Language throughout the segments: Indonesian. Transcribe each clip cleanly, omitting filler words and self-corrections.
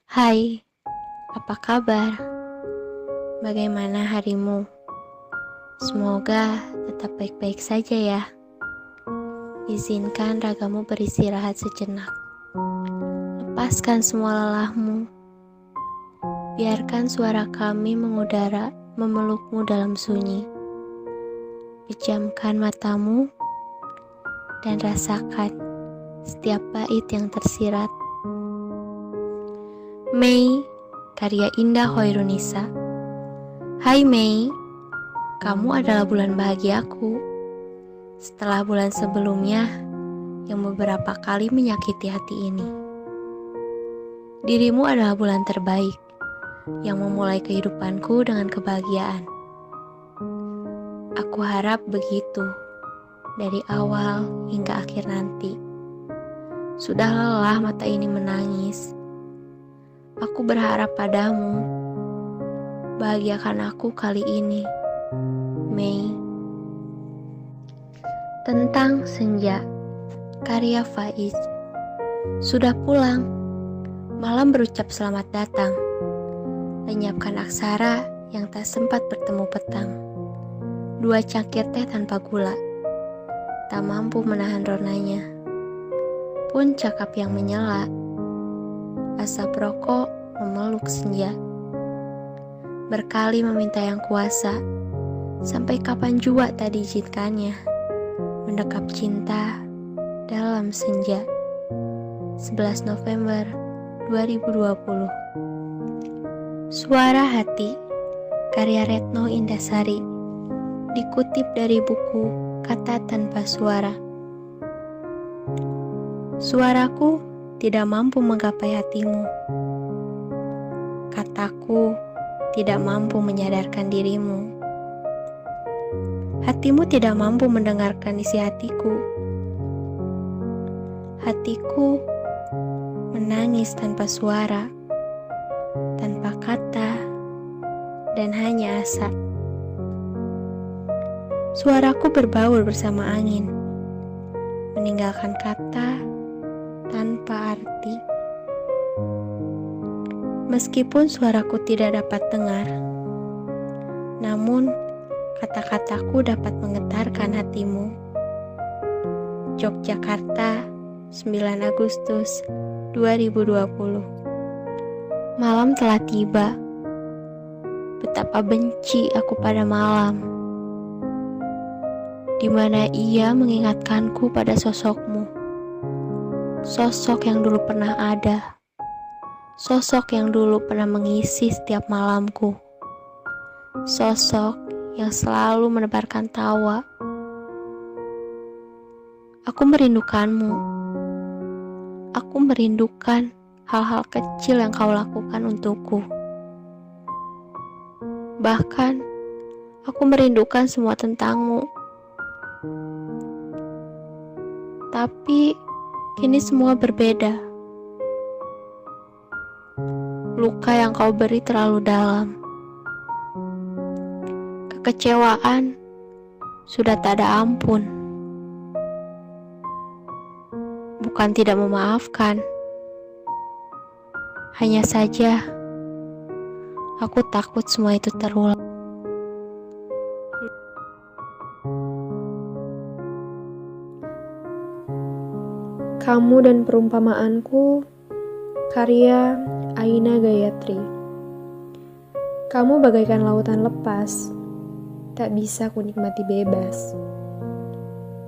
Hai, apa kabar? Bagaimana harimu? Semoga tetap baik-baik saja ya. Izinkan ragamu beristirahat sejenak. Lepaskan semua lelahmu. Biarkan suara kami mengudara memelukmu dalam sunyi. Pejamkan matamu dan rasakan setiap bait yang tersirat. Mei, karya Indah Hoirunisa. Hai Mei, kamu adalah bulan bahagiaku. Setelah bulan sebelumnya yang beberapa kali menyakiti hati ini. Dirimu adalah bulan terbaik yang memulai kehidupanku dengan kebahagiaan. Aku harap begitu dari awal hingga akhir nanti. Sudah lelah mata ini menangis. Aku berharap padamu. Bahagiakan aku kali ini, Mei. Tentang Senja, karya Faiz. Sudah pulang, malam berucap selamat datang. Lenyapkan aksara yang tak sempat bertemu petang. 2 cangkir teh tanpa gula, tak mampu menahan ronanya. Pun cakap yang menyela, asap rokok memeluk senja. Berkali meminta yang kuasa, sampai kapan jua tak diizinkannya. Mendekap cinta dalam senja. 11 November 2020. Suara Hati, karya Retno Indasari. Dikutip dari buku Kata Tanpa Suara. Suaraku tidak mampu menggapai hatimu. Kataku tidak mampu menyadarkan dirimu. Hatimu tidak mampu mendengarkan isi hatiku. Hatiku menangis tanpa suara, tanpa kata, dan hanya asa. Suaraku berbaur bersama angin, meninggalkan kata tanpa arti. Meskipun suaraku tidak dapat dengar, namun kata-kataku dapat menggetarkan hatimu. Yogyakarta, 9 Agustus 2020. Malam telah tiba. Betapa benci aku pada malam, di mana ia mengingatkanku pada sosokmu. Sosok yang dulu pernah ada. Sosok yang dulu pernah mengisi setiap malamku. Sosok yang selalu menebarkan tawa. Aku merindukanmu. Aku merindukan hal-hal kecil yang kau lakukan untukku. Bahkan, aku merindukan semua tentangmu. Tapi, kini semua berbeda. Luka yang kau beri terlalu dalam. Kekecewaan sudah tak ada ampun. Bukan tidak memaafkan. Hanya saja, aku takut semua itu terulang. Kamu dan Perumpamaanku, karya Aina Gayatri. Kamu bagaikan lautan lepas, tak bisa kunikmati bebas.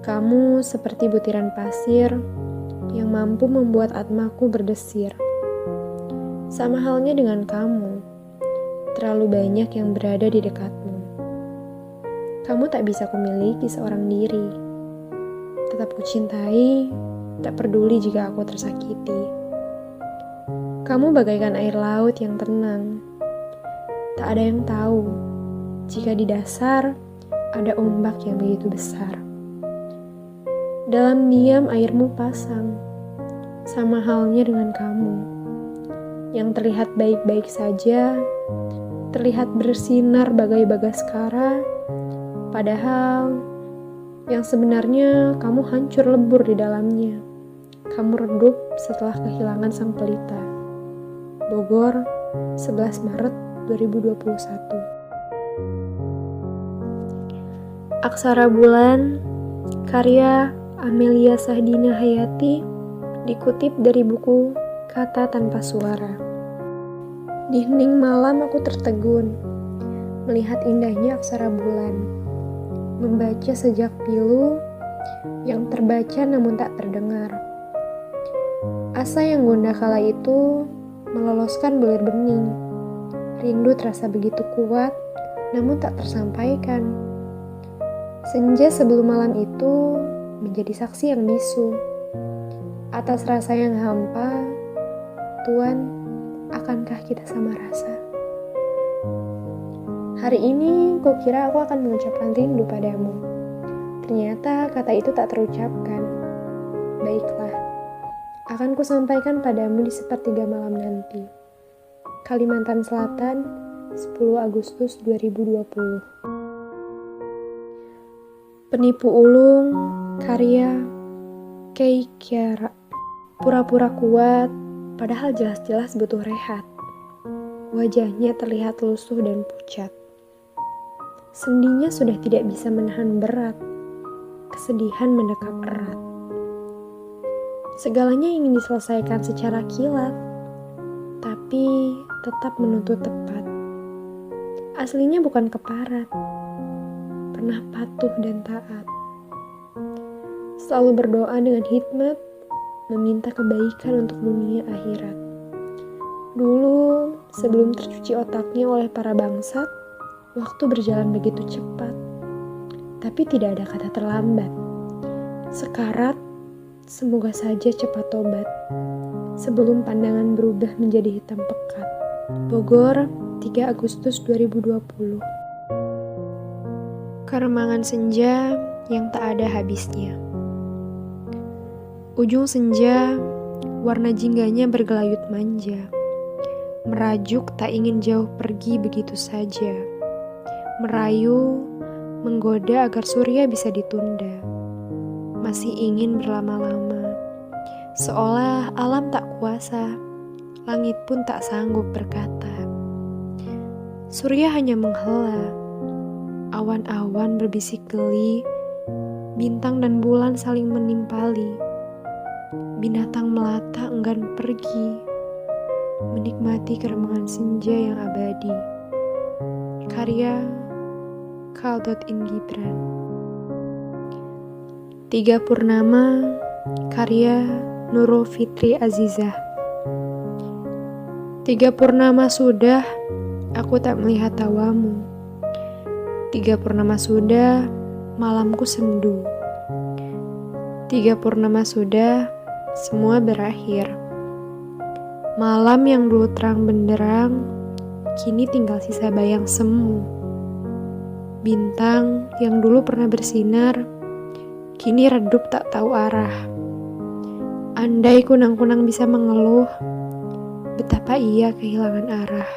Kamu seperti butiran pasir yang mampu membuat atmaku berdesir. Sama halnya dengan kamu, terlalu banyak yang berada di dekatmu. Kamu tak bisa kumiliki seorang diri. Tetap kucintai, tak peduli jika aku tersakiti. Kamu bagaikan air laut yang tenang. Tak ada yang tahu jika di dasar ada ombak yang begitu besar. Dalam diam airmu pasang, sama halnya dengan kamu. Yang terlihat baik-baik saja, terlihat bersinar bagai bagaskara, padahal yang sebenarnya kamu hancur lebur di dalamnya. Kamu redup setelah kehilangan sang pelita. Bogor, 11 Maret 2021. Aksara Bulan, karya Amelia Sahdina Hayati, dikutip dari buku Kata Tanpa Suara. Di hening malam aku tertegun, melihat indahnya aksara bulan, membaca sejak pilu yang terbaca namun tak terdengar. Asa yang gundah kala itu meloloskan bulir bening. Rindu terasa begitu kuat, namun tak tersampaikan. Senja sebelum malam itu menjadi saksi yang bisu. Atas rasa yang hampa, Tuan, akankah kita sama rasa? Hari ini kukira aku akan mengucapkan rindu padamu. Ternyata kata itu tak terucapkan. Baiklah, akan kusampaikan padamu di sepertiga malam nanti. Kalimantan Selatan, 10 Agustus 2020. Penipu Ulung, karya Kei Kiara. Pura-pura kuat, padahal jelas-jelas butuh rehat. Wajahnya terlihat lusuh dan pucat. Sendinya sudah tidak bisa menahan berat. Kesedihan mendekap erat. Segalanya ingin diselesaikan secara kilat, tapi tetap menuntut tepat. Aslinya bukan keparat, pernah patuh dan taat. Selalu berdoa dengan hikmat, meminta kebaikan untuk dunia akhirat. Dulu, sebelum tercuci otaknya oleh para bangsat, waktu berjalan begitu cepat. Tapi tidak ada kata terlambat. Sekarat, semoga saja cepat tobat, sebelum pandangan berubah menjadi hitam pekat. Bogor, 3 Agustus 2020. Keremangan senja yang tak ada habisnya. Ujung senja, warna jingganya bergelayut manja. Merajuk tak ingin jauh pergi begitu saja. Merayu, menggoda agar surya bisa ditunda. Masih ingin berlama-lama, seolah alam tak kuasa, langit pun tak sanggup berkata. Surya hanya menghela, awan-awan berbisik geli, bintang dan bulan saling menimpali. Binatang melata enggan pergi, menikmati keremangan senja yang abadi. Karya Khaldotin Gibran. 3 Purnama, karya Nurul Fitri Azizah. 3 purnama sudah, aku tak melihat tawamu. 3 purnama sudah, malamku sendu. 3 purnama sudah, semua berakhir. Malam yang dulu terang benderang, kini tinggal sisa bayang semu. Bintang yang dulu pernah bersinar, kini redup tak tahu arah. Andai kunang-kunang bisa mengeluh, betapa ia kehilangan arah.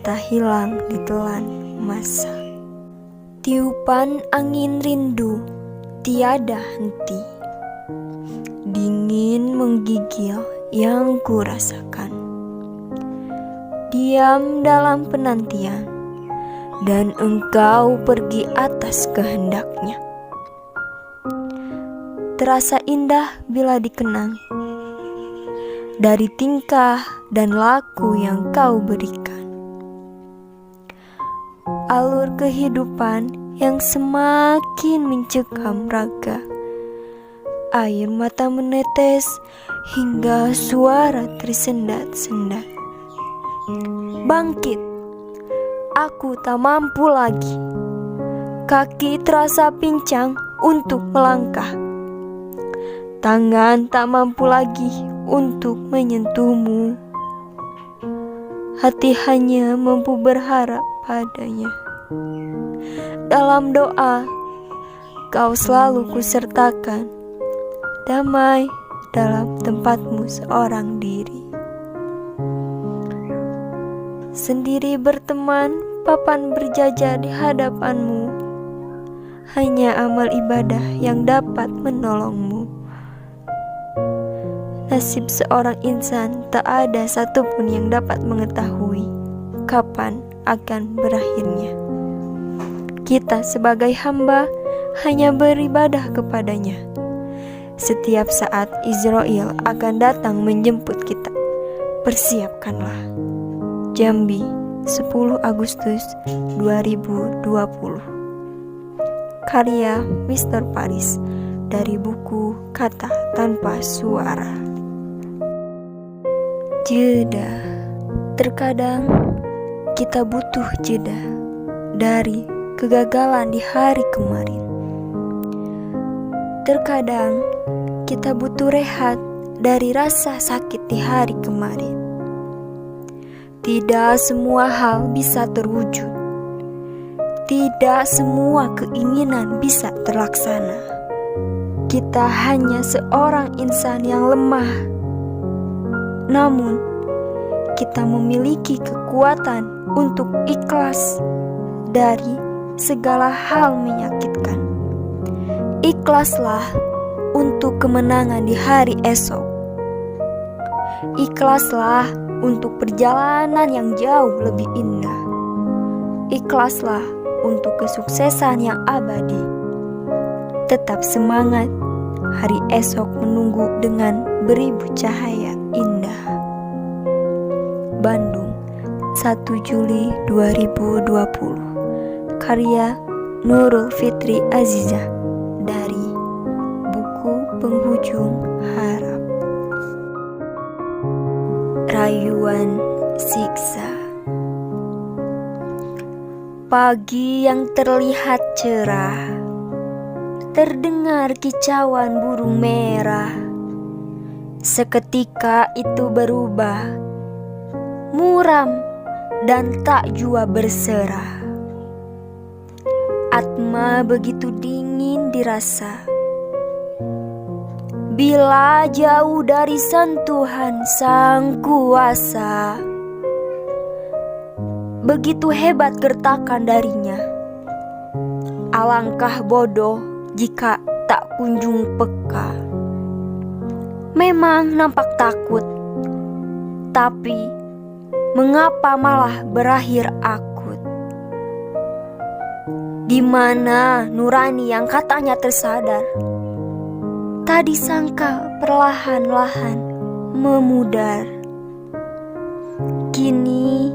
Tak hilang ditelan masa. Tiupan angin rindu tiada henti. Dingin menggigil yang kurasakan. Diam dalam penantian, dan engkau pergi atas kehendaknya. Terasa indah bila dikenang, dari tingkah dan laku yang kau berikan. Alur kehidupan yang semakin mencekam raga. Air mata menetes hingga suara tersendat-sendat. Bangkit, aku tak mampu lagi. Kaki terasa pincang untuk melangkah. Tangan tak mampu lagi untuk menyentuhmu. Hati hanya mampu berharap padanya. Dalam doa, kau selalu kusertakan. Damai dalam tempatmu seorang diri. Sendiri berteman, papan berjajar di hadapanmu. Hanya amal ibadah yang dapat menolongmu. nasib seorang insan tak ada satupun yang dapat mengetahui kapan akan berakhirnya. Kita sebagai hamba hanya beribadah kepadanya. Setiap saat Israel akan datang menjemput kita. Persiapkanlah. Jambi, 10 Agustus 2020. Karya Mr. Paris dari buku Kata Tanpa Suara. Jeda. Terkadang kita butuh jeda dari kegagalan di hari kemarin. Terkadang kita butuh rehat dari rasa sakit di hari kemarin. Tidak semua hal bisa terwujud. Tidak semua keinginan bisa terlaksana. Kita hanya seorang insan yang lemah. Namun, kita memiliki kekuatan untuk ikhlas dari segala hal menyakitkan. Ikhlaslah untuk kemenangan di hari esok. Ikhlaslah untuk perjalanan yang jauh lebih indah. Ikhlaslah untuk kesuksesan yang abadi. Tetap semangat, hari esok menunggu dengan beribu cahaya indah. Bandung, 1 Juli 2020. Karya Nurul Fitri Azizah dari buku Penghujung Harap. Rayuan siksa. Pagi yang terlihat cerah, terdengar kicauan burung merah. Seketika itu berubah, muram dan tak jua berserah. Atma begitu dingin dirasa bila jauh dari sentuhan Sang Kuasa. Begitu hebat gertakan darinya. Alangkah bodoh jika tak kunjung peka. Memang nampak takut, tapi mengapa malah berakhir akut? Di mana nurani yang katanya tersadar, tadi sangka perlahan-lahan memudar. Kini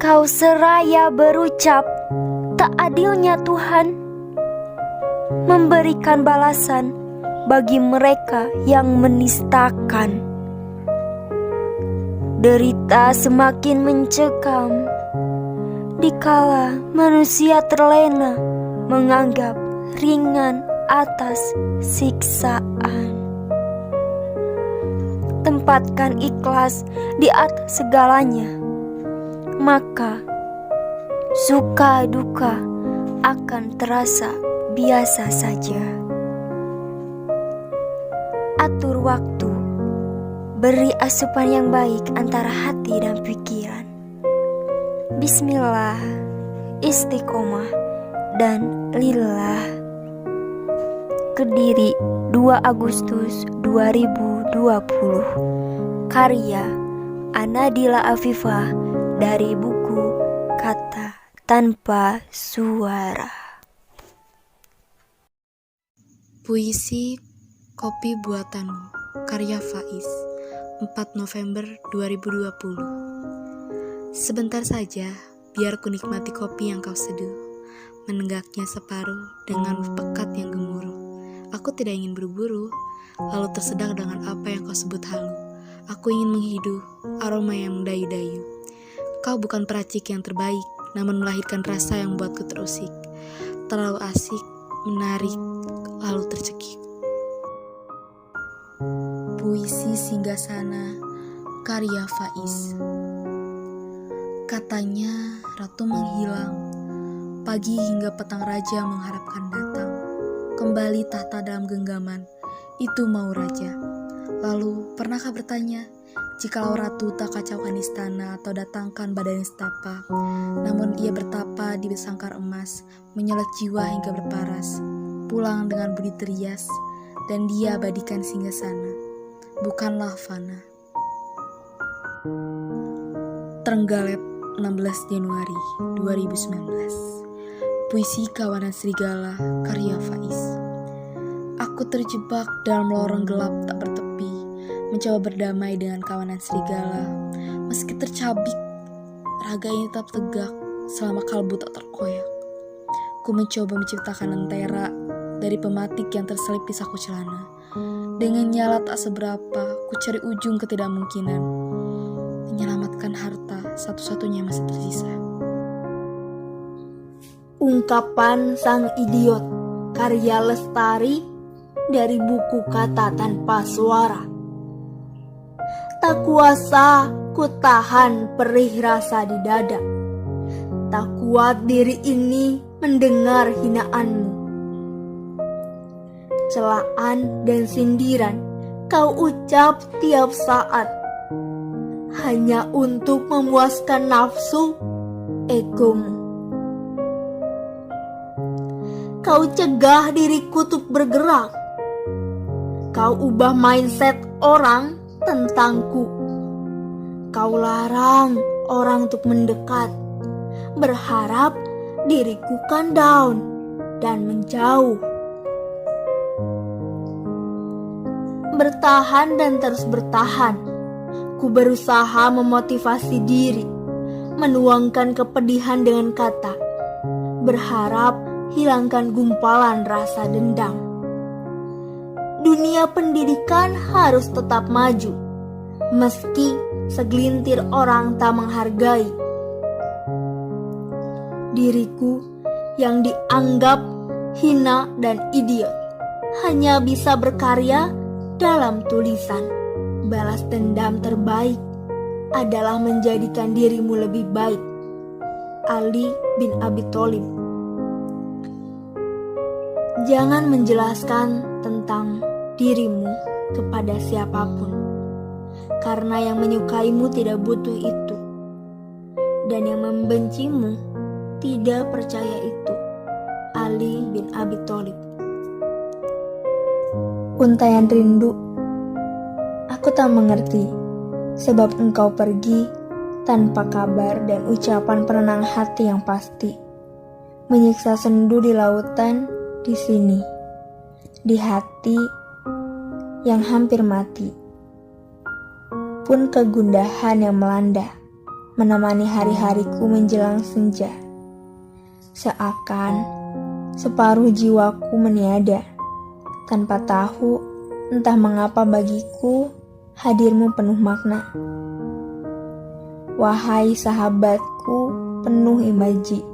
kau seraya berucap, tak adilnya Tuhan memberikan balasan bagi mereka yang menistakan. Derita semakin mencekam dikala manusia terlena menganggap ringan atas siksaan. Tempatkan ikhlas di atas segalanya, maka suka duka akan terasa biasa saja. Atur waktu, beri asupan yang baik antara hati dan pikiran. Bismillah, istiqomah, dan lillah. Kediri, 2 Agustus 2020. Karya Anadila Afifah dari buku Kata Tanpa Suara. Puisi Kopi Buatanmu, karya Faiz, 4 November 2020. Sebentar saja, biar ku nikmati kopi yang kau seduh, menenggaknya separuh dengan pekat yang gemuruh. Aku tidak ingin buru-buru, lalu tersedak dengan apa yang kau sebut halu. Aku ingin menghidup aroma yang mendayu-dayu. Kau bukan peracik yang terbaik, namun melahirkan rasa yang membuatku terusik. Terlalu asik, menarik, lalu tercekik. Puisi Singgasana, karya Faiz. Katanya ratu menghilang, pagi hingga petang raja mengharapkan datang. Kembali tahta dalam genggaman, itu mau raja. Lalu pernahkah bertanya, jikalau ratu tak kacaukan istana atau datangkan badan nistapa, namun ia bertapa di sangkar emas, menyolek jiwa hingga berparas, pulang dengan budi terias, dan dia abadikan singgasana. bukanlah fana. Trenggalek 16 Januari 2019. Puisi Kawanan Serigala karya Faiz. Aku terjebak dalam lorong gelap tak bertepi, mencoba berdamai dengan kawanan serigala. Meski tercabik, raga ini tetap tegak selama kalbu tak terkoyak. Ku mencoba menciptakan lentera dari pematik yang terselip di saku celana. Dengan nyala tak seberapa, ku cari ujung ketidakmungkinan, menyelamatkan harta satu-satunya yang masih tersisa. Ungkapan Sang Idiot karya Lestari dari buku Kata Tanpa Suara. Tak kuasa ku tahan perih rasa di dada. Tak kuat diri ini mendengar hinaanmu. Celaan dan sindiran kau ucap tiap saat, hanya untuk memuaskan nafsu egomu. Kau cegah diriku untuk bergerak. Kau ubah mindset orang tentangku. Kau larang orang untuk mendekat, berharap diriku kan down dan menjauh. Bertahan dan terus bertahan. Ku berusaha memotivasi diri, menuangkan kepedihan dengan kata, berharap hilangkan gumpalan rasa dendam. Dunia pendidikan harus tetap maju, meski segelintir orang tak menghargai. Diriku yang dianggap hina dan idiot hanya bisa berkarya dalam tulisan. Balas dendam terbaik adalah menjadikan dirimu lebih baik. Ali bin Abi Thalib. Jangan menjelaskan tentang dirimu kepada siapapun, karena yang menyukaimu tidak butuh itu, dan yang membencimu tidak percaya itu. Ali bin Abi Thalib. Untaian rindu. Aku tak mengerti sebab engkau pergi tanpa kabar dan ucapan penenang hati yang pasti. Menyiksa sendu di lautan, di sini, di hati yang hampir mati. Pun kegundahan yang melanda menemani hari-hariku menjelang senja. Seakan separuh jiwaku meniada, tanpa tahu entah mengapa bagiku hadirmu penuh makna. Wahai sahabatku penuh imaji,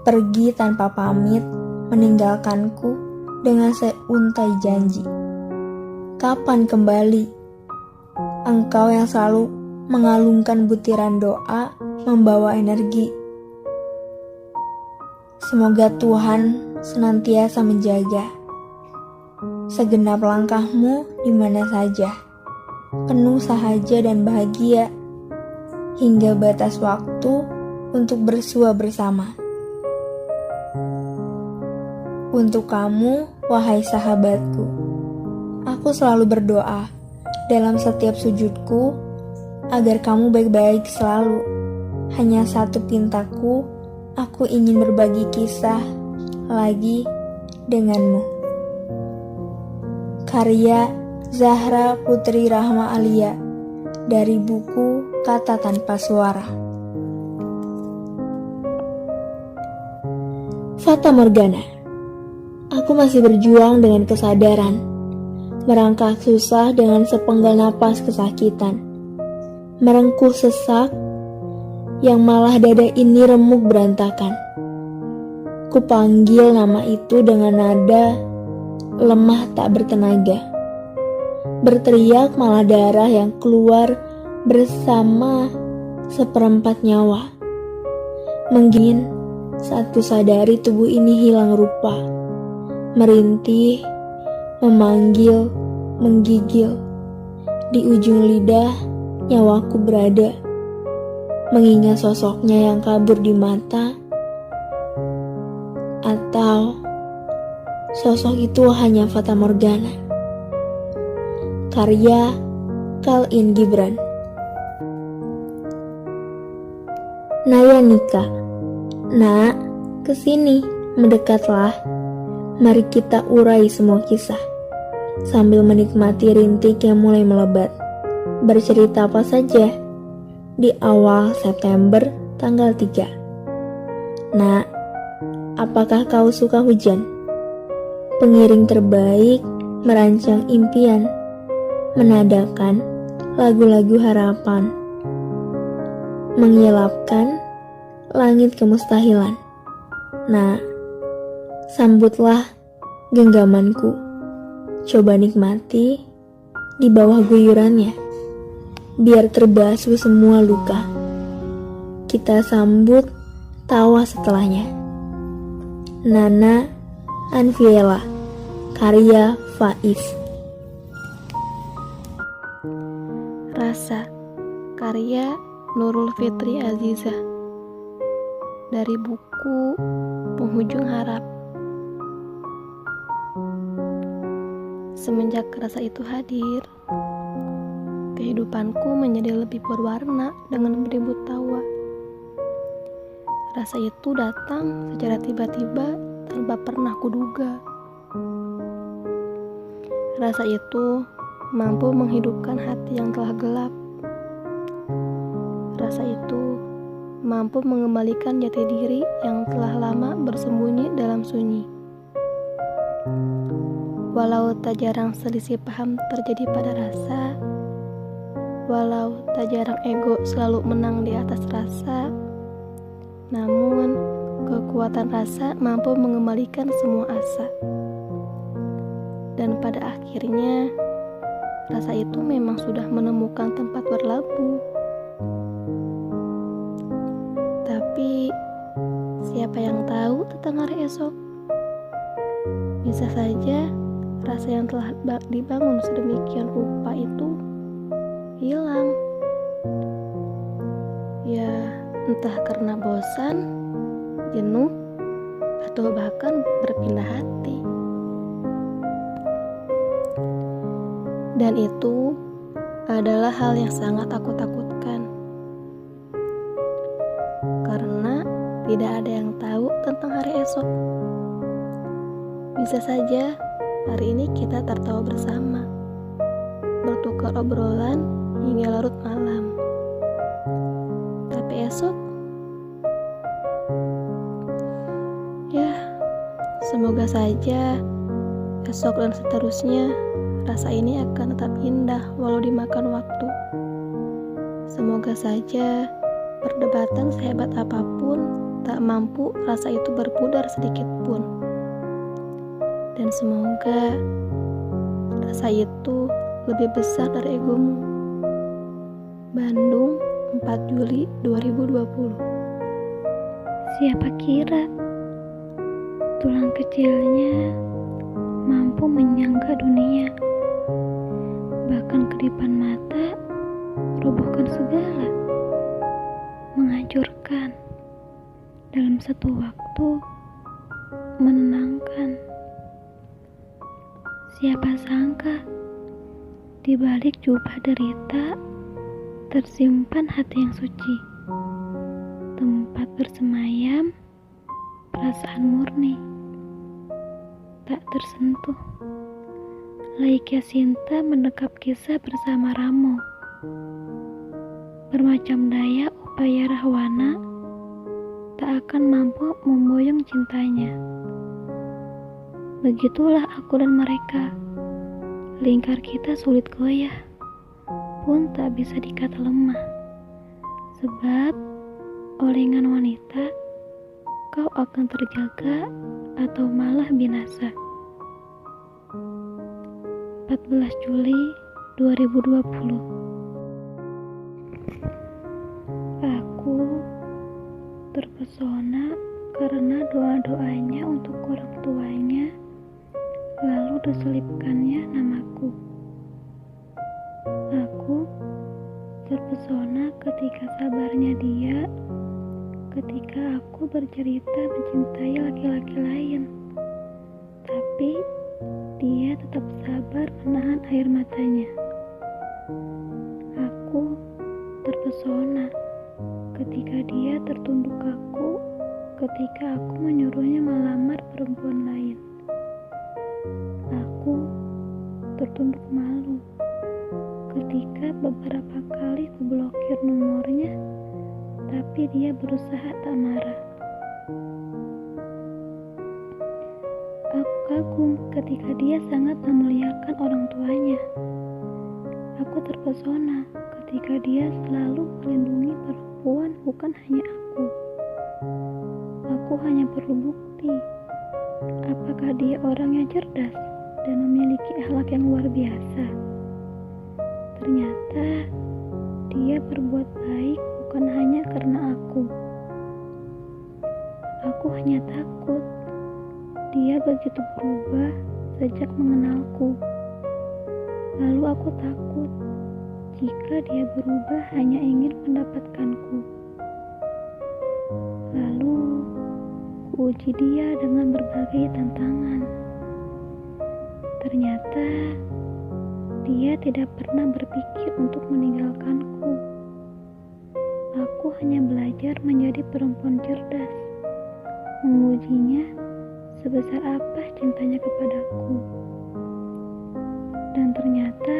pergi tanpa pamit, meninggalkanku dengan seuntai janji. Kapan kembali? Engkau yang selalu mengalungkan butiran doa, membawa energi. Semoga Tuhan senantiasa menjaga segenap langkahmu di mana saja, penuh sahaja dan bahagia, hingga batas waktu untuk bersua bersama. Untuk kamu, wahai sahabatku, aku selalu berdoa dalam setiap sujudku agar kamu baik-baik selalu. Hanya satu pintaku, aku ingin berbagi kisah lagi denganmu. Karya Zahra Putri Rahma Alia dari buku Kata Tanpa Suara. Fata Morgana. Aku masih berjuang dengan kesadaran, merangkak susah dengan sepenggal napas kesakitan, merengkuh sesak yang malah dada ini remuk berantakan. Kupanggil nama itu dengan nada lemah tak bertenaga. Berteriak malah darah yang keluar bersama seperempat nyawa. Menggin saat kusadari tubuh ini hilang rupa. Merintih, memanggil, menggigil. Di ujung lidah nyawaku berada, mengingat sosoknya yang kabur di mata. Atau sosok itu hanya fata morgana. karya Khalil Gibran. Naya Nika. Nak, kesini, mendekatlah. Mari kita urai semua kisah, sambil menikmati rintik yang mulai melebat. Bercerita apa saja di awal September tanggal 3. Nak, apakah kau suka hujan? Pengiring terbaik merancang impian, menadakan lagu-lagu harapan, mengilapkan langit kemustahilan. Nah, sambutlah genggamanku. Coba nikmati di bawah guyurannya, biar terbasuh semua luka. Kita sambut tawa setelahnya. Nana Anviela, karya Faiz. Rasa, karya Nurul Fitri Aziza, dari buku Penghujung Harap. Semenjak rasa itu hadir, kehidupanku menjadi lebih berwarna dengan beribu tawa. Rasa itu datang secara tiba-tiba tanpa pernah kuduga. Rasa itu mampu menghidupkan hati yang telah gelap. Rasa itu mampu mengembalikan jati diri yang telah lama bersembunyi dalam sunyi. Walau tak jarang selisih paham terjadi pada rasa, walau tak jarang ego selalu menang di atas rasa, namun kekuatan rasa mampu mengembalikan semua asa. Dan pada akhirnya, rasa itu memang sudah menemukan tempat berlabuh. Tapi, siapa yang tahu tentang hari esok? Bisa saja rasa yang telah dibangun sedemikian rupa itu hilang. Ya, entah karena bosan, jenuh, atau bahkan berpindah hati. Dan itu adalah hal yang sangat aku takutkan. Karena tidak ada yang tahu tentang hari esok. Bisa saja hari ini kita tertawa bersama, bertukar obrolan hingga larut malam. Tapi esok, ya, semoga saja esok dan seterusnya rasa ini akan tetap indah walau dimakan waktu. Semoga saja perdebatan sehebat apapun tak mampu rasa itu berpudar sedikit pun. Dan semoga rasa itu lebih besar dari egomu. Bandung, 4 Juli 2020. Siapa kira tulang kecilnya mampu menyangga dunia, bahkan kedipan mata robohkan segala, menghancurkan dalam satu waktu, menenangkan. Siapa sangka di balik jubah derita tersimpan hati yang suci, tempat bersemayam perasaan murni, tak tersentuh. Layaknya Sinta mendekap kisah bersama Ramo. Bermacam daya upaya Rahwana tak akan mampu memboyong cintanya. Begitulah aku dan mereka. Lingkar kita sulit goyah, pun tak bisa dikata lemah. Sebab olengan wanita, kau akan terjaga atau malah binasa. 14 Juli 2020. Aku terpesona karena doa-doanya untuk orang tuanya, lalu diselipkannya namaku. Aku terpesona ketika sabarnya dia, ketika aku bercerita mencintai laki-laki lain. Tapi dia tetap sabar menahan air matanya. ketika dia tertunduk kaku ketika aku menyuruhnya melamar perempuan lain. Aku tertunduk malu ketika beberapa kali kublokir nomornya, tapi dia berusaha tak marah. Aku kagum ketika dia sangat memuliakan orang tuanya. Aku terpesona ketika dia selalu melindungi perempuan, bukan hanya aku. Aku hanya perlu bukti. Apakah dia orang yang cerdas dan memiliki akhlak yang luar biasa? Ternyata dia berbuat baik bukan hanya karena aku. Aku hanya takut dia begitu berubah sejak mengenalku. Lalu aku takut jika dia berubah hanya ingin mendapatkanku. Lalu kuuji dia dengan berbagai tantangan. Ternyata dia tidak pernah berpikir untuk meninggalkanku. Aku hanya belajar menjadi perempuan cerdas, mengujinya sebesar apa cintanya kepadaku. Dan ternyata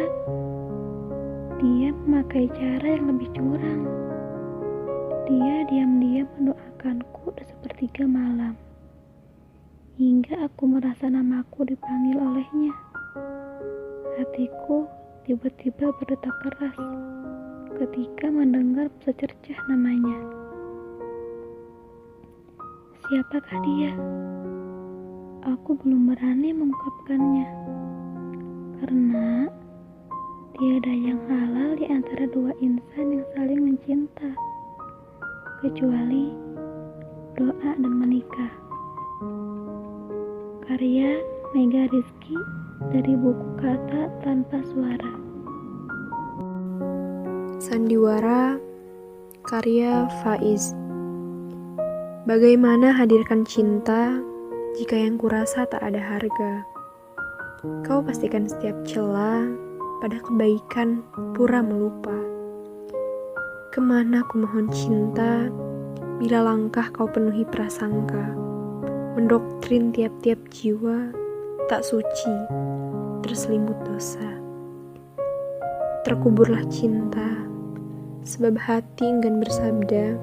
dia memakai cara yang lebih curang. Dia diam-diam mendoakanku di sepertiga malam, hingga aku merasa namaku dipanggil olehnya. Hatiku tiba-tiba berdetak keras ketika mendengar secercah namanya. Siapakah dia? Aku belum berani mengungkapkannya, karena tiada yang halal di antara dua insan yang saling mencinta, kecuali doa dan menikah. Karya Mega Rizky dari buku Kata Tanpa Suara. Sandiwara karya Faiz. Bagaimana hadirkan cinta jika yang kurasa tak ada harga? Kau pastikan setiap celah pada kebaikan pura melupa. Kemana ku mohon cinta bila langkah kau penuhi prasangka, mendoktrin tiap-tiap jiwa tak suci, terselimut dosa. Terkuburlah cinta, sebab hati enggan bersabda,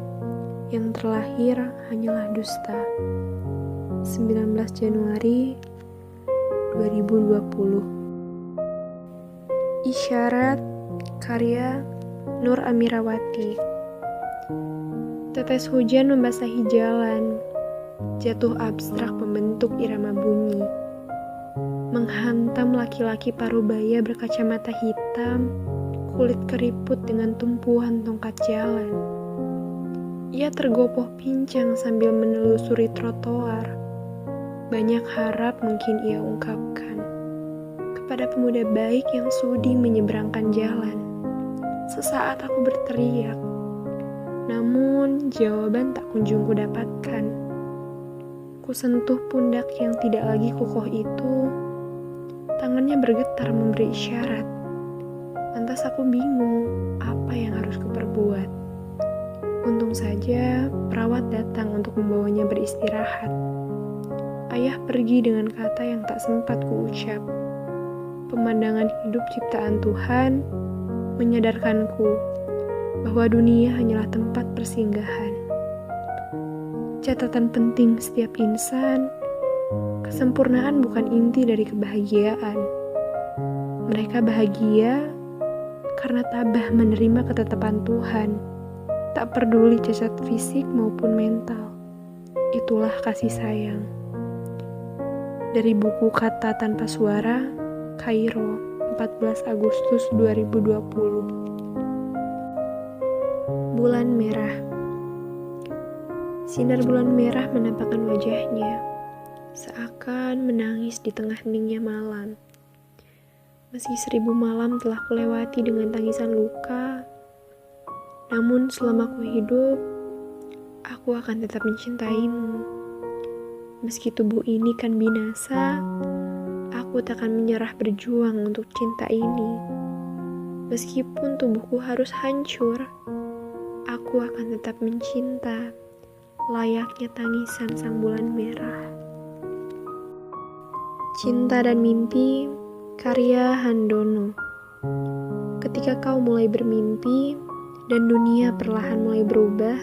yang terlahir hanyalah dusta. 19 Januari 2020. Isyarat karya Nur Amirawati. Tetes hujan membasahi jalan, jatuh abstrak membentuk irama bunyi, menghantam laki-laki parubaya berkacamata hitam, kulit keriput dengan tumpuan tongkat jalan. Ia tergopoh pincang sambil menelusuri trotoar. Banyak harap mungkin ia ungkapkan kepada pemuda baik yang sudi menyeberangkan jalan. Sesaat aku berteriak, namun jawaban tak kunjung kudapatkan. Ku sentuh pundak yang tidak lagi kukoh itu, tangannya bergetar memberi isyarat. Lantas aku bingung apa yang harus kuperbuat. Untung saja perawat datang untuk membawanya beristirahat. Ayah pergi dengan kata yang tak sempat kuucap. Pemandangan hidup ciptaan Tuhan menyadarkanku bahwa dunia hanyalah tempat persinggahan. Catatan penting setiap insan, kesempurnaan bukan inti dari kebahagiaan. Mereka bahagia karena tabah menerima ketetapan Tuhan, tak peduli cacat fisik maupun mental. Itulah kasih sayang. Dari buku Kata Tanpa Suara, Kairo, 14 Agustus 2020. Bulan merah. Sinar bulan merah menampakkan wajahnya, seakan menangis di tengah heningnya malam. Meski 1000 malam telah kulewati dengan tangisan luka, namun selama ku hidup, aku akan tetap mencintaimu. Meski tubuh ini kan binasa, aku takkan menyerah berjuang untuk cinta ini. Meskipun tubuhku harus hancur, aku aku akan tetap mencinta, layaknya tangisan sang bulan merah. Cinta dan Mimpi, karya Handono. Ketika kau mulai bermimpi dan dunia perlahan mulai berubah,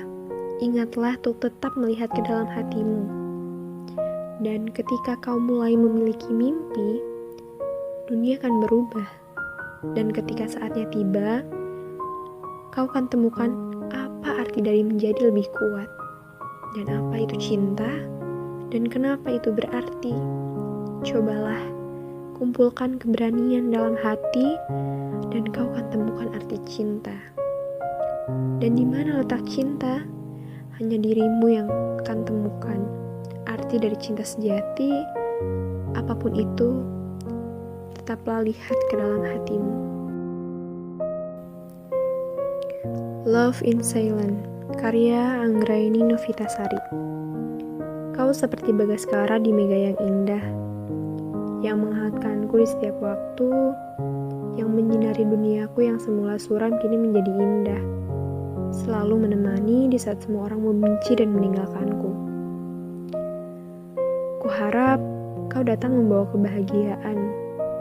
ingatlah untuk tetap melihat ke dalam hatimu. Dan ketika kau mulai memiliki mimpi, dunia akan berubah. Dan ketika saatnya tiba, kau akan temukan apa arti dari menjadi lebih kuat. Dan apa itu cinta, dan kenapa itu berarti. Cobalah, kumpulkan keberanian dalam hati, dan kau akan temukan arti cinta. Dan di mana letak cinta? Hanya dirimu yang akan temukan arti dari cinta sejati. Apapun itu, tetaplah lihat ke dalam hatimu. Love in Silence, karya Anggraini Novitasari. Kau seperti Bagaskara di mega yang indah, yang menghangatkanku di setiap waktu, yang menyinari duniaku yang semula suram kini menjadi indah, selalu menemani di saat semua orang membenci dan meninggalkanku. Kuharap kau datang membawa kebahagiaan,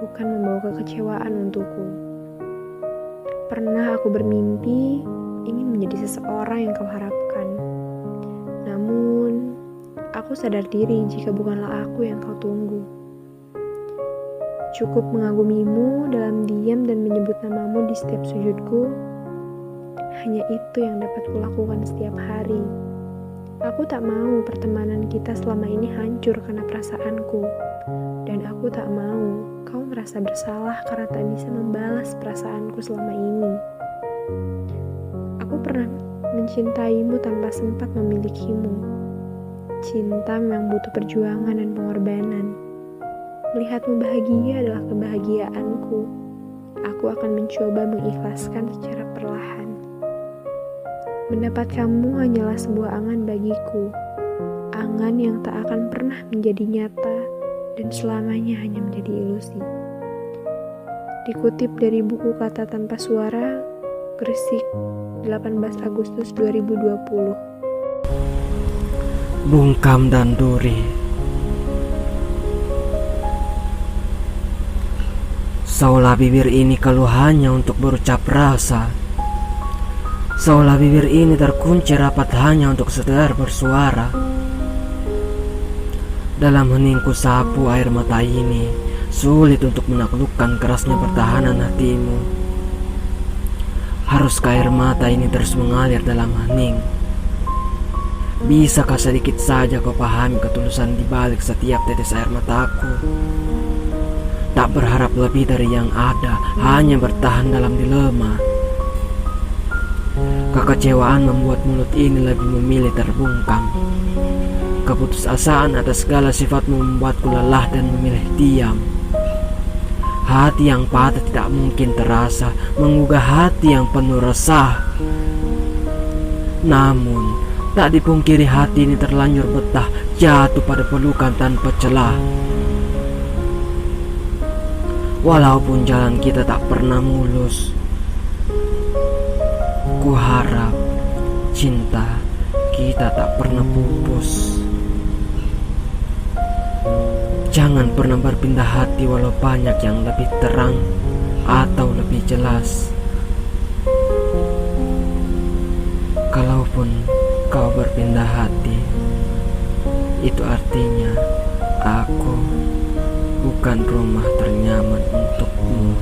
bukan membawa kekecewaan untukku. Pernah aku bermimpi ingin menjadi seseorang yang kau harapkan. Namun, aku sadar diri jika bukanlah aku yang kau tunggu. Cukup mengagumimu dalam diam dan menyebut namamu di setiap sujudku. Hanya itu yang dapat kulakukan setiap hari. Aku tak mau pertemanan kita selama ini hancur karena perasaanku. Dan aku tak mau kau merasa bersalah karena tak bisa membalas perasaanku selama ini. Aku pernah mencintaimu tanpa sempat memilikimu. Cinta memang butuh perjuangan dan pengorbanan. Melihatmu bahagia adalah kebahagiaanku. Aku akan mencoba mengikhlaskan secara perlahan. Mendapat kamu hanyalah sebuah angan bagiku. Angan yang tak akan pernah menjadi nyata dan selamanya hanya menjadi ilusi. Dikutip dari buku Kata Tanpa Suara, Gresik, 18 Agustus 2020. Bungkam dan Duri. Seolah bibir ini keluhannya untuk berucap rasa. Seolah bibir ini terkunci rapat hanya untuk sekedar bersuara. Dalam heningku sapu air mata ini, sulit untuk menaklukkan kerasnya pertahanan hatimu. Haruskah air mata ini terus mengalir dalam hening? Bisakah sedikit saja kau pahami ketulusan di balik setiap tetes air mataku? Tak berharap lebih dari yang ada, hanya bertahan dalam dilema. Kekecewaan membuat mulut ini lebih memilih terbungkam. Keputusasaan atas segala sifatmu membuatku lelah dan memilih diam. Hati yang patah tidak mungkin terasa, menggugah hati yang penuh resah. Namun, tak dipungkiri hati ini terlanjur betah, jatuh pada pelukan tanpa celah. Walaupun jalan kita tak pernah mulus, ku harap cinta kita tak pernah pupus. Jangan pernah berpindah hati walau banyak yang lebih terang atau lebih jelas. Kalaupun kau berpindah hati, itu artinya aku bukan rumah ternyaman untukmu.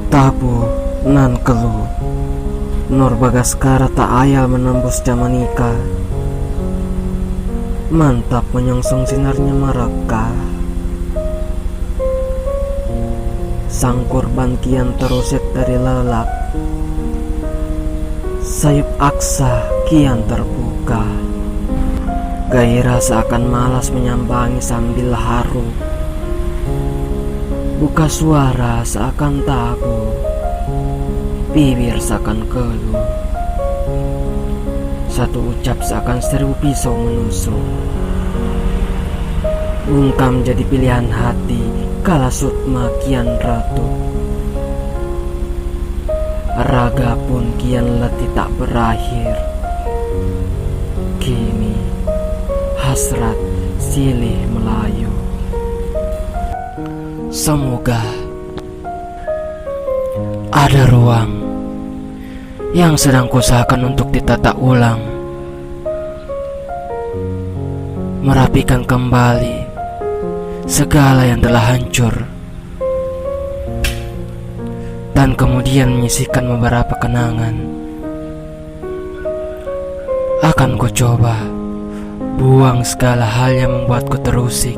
Tabu nan keluh, Nur Bagaskara tak ayal menembus Jamanika. Mantap menyongsong sinarnya mereka. Sang korban kian terusik dari lelap. Sayup aksa kian terbuka. Gairah seakan malas menyambangi sambil haru. Buka suara seakan tabu. Bibir seakan keluh. Satu ucap seakan 1000 pisau menusuk. Bungkam jadi pilihan hati kala sukma kian ratu. raga pun kian letih tak berakhir. Kini hasrat silih melayu. Semoga ada ruang yang sedang kuusahakan untuk ditata ulang, merapikan kembali segala yang telah hancur, dan kemudian menyisihkan beberapa kenangan. Akan ku coba buang segala hal yang membuatku terusik.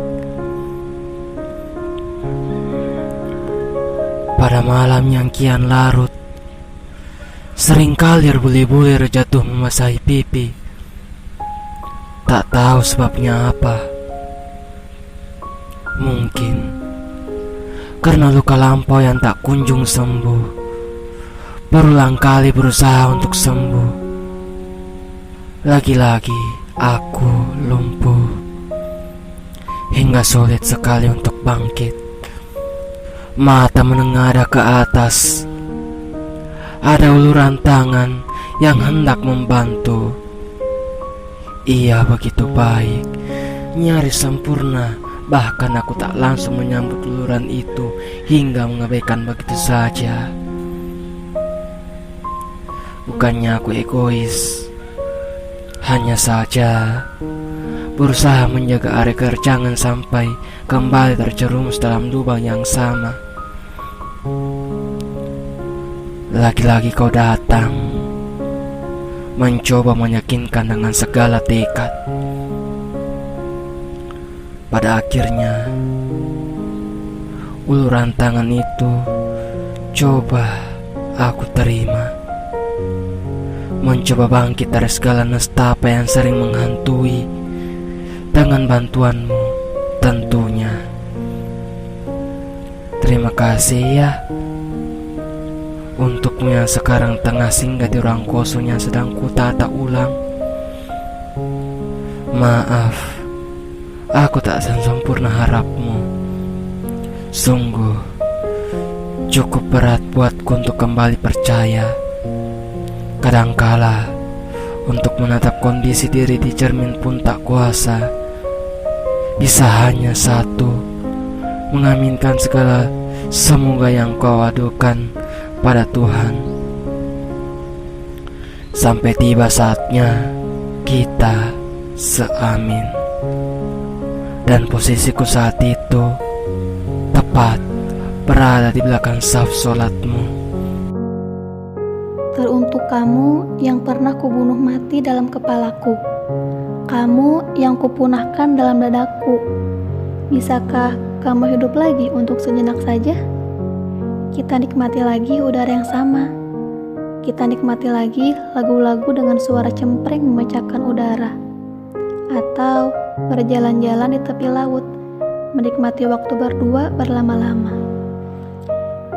Pada malam yang kian larut, seringkali bulir-bulir jatuh membasahi pipi. Tak tahu sebabnya apa. Mungkin karena luka lampau yang tak kunjung sembuh. Berulang kali berusaha untuk sembuh. Lagi-lagi aku lumpuh, hingga sulit sekali untuk bangkit. Mata menengadah ke atas. Ada uluran tangan yang hendak membantu. Ia begitu baik, nyaris sempurna. Bahkan aku tak langsung menyambut uluran itu, hingga mengabaikan begitu saja. Bukannya aku egois, hanya saja berusaha menjaga areker jangan sampai kembali terjerumus dalam lubang yang sama. Lagi-lagi kau datang, mencoba meyakinkan dengan segala tekad. Pada akhirnya, uluran tangan itu coba aku terima. Mencoba bangkit dari segala nestapa yang sering menghantui, dengan bantuanmu tentunya. Terima kasih ya untukmu yang sekarang tengah singgah di ruang kosong yang sedang kutata ulang. Maaf, aku tak sempurna harapmu. Sungguh cukup berat buatku untuk kembali percaya. Kadangkala untuk menatap kondisi diri di cermin pun tak kuasa. Bisa hanya satu, mengaminkan segala semoga yang kau adukan pada Tuhan. Sampai tiba saatnya kita seamin. Dan posisiku saat itu tepat berada di belakang saf sholatmu. Teruntuk kamu yang pernah kubunuh mati dalam kepalaku, kamu yang kupunahkan dalam dadaku. Bisakah kamu hidup lagi untuk sejenak saja? Kita nikmati lagi udara yang sama. Kita nikmati lagi lagu-lagu dengan suara cempreng memecahkan udara. Atau berjalan-jalan di tepi laut, menikmati waktu berdua berlama-lama.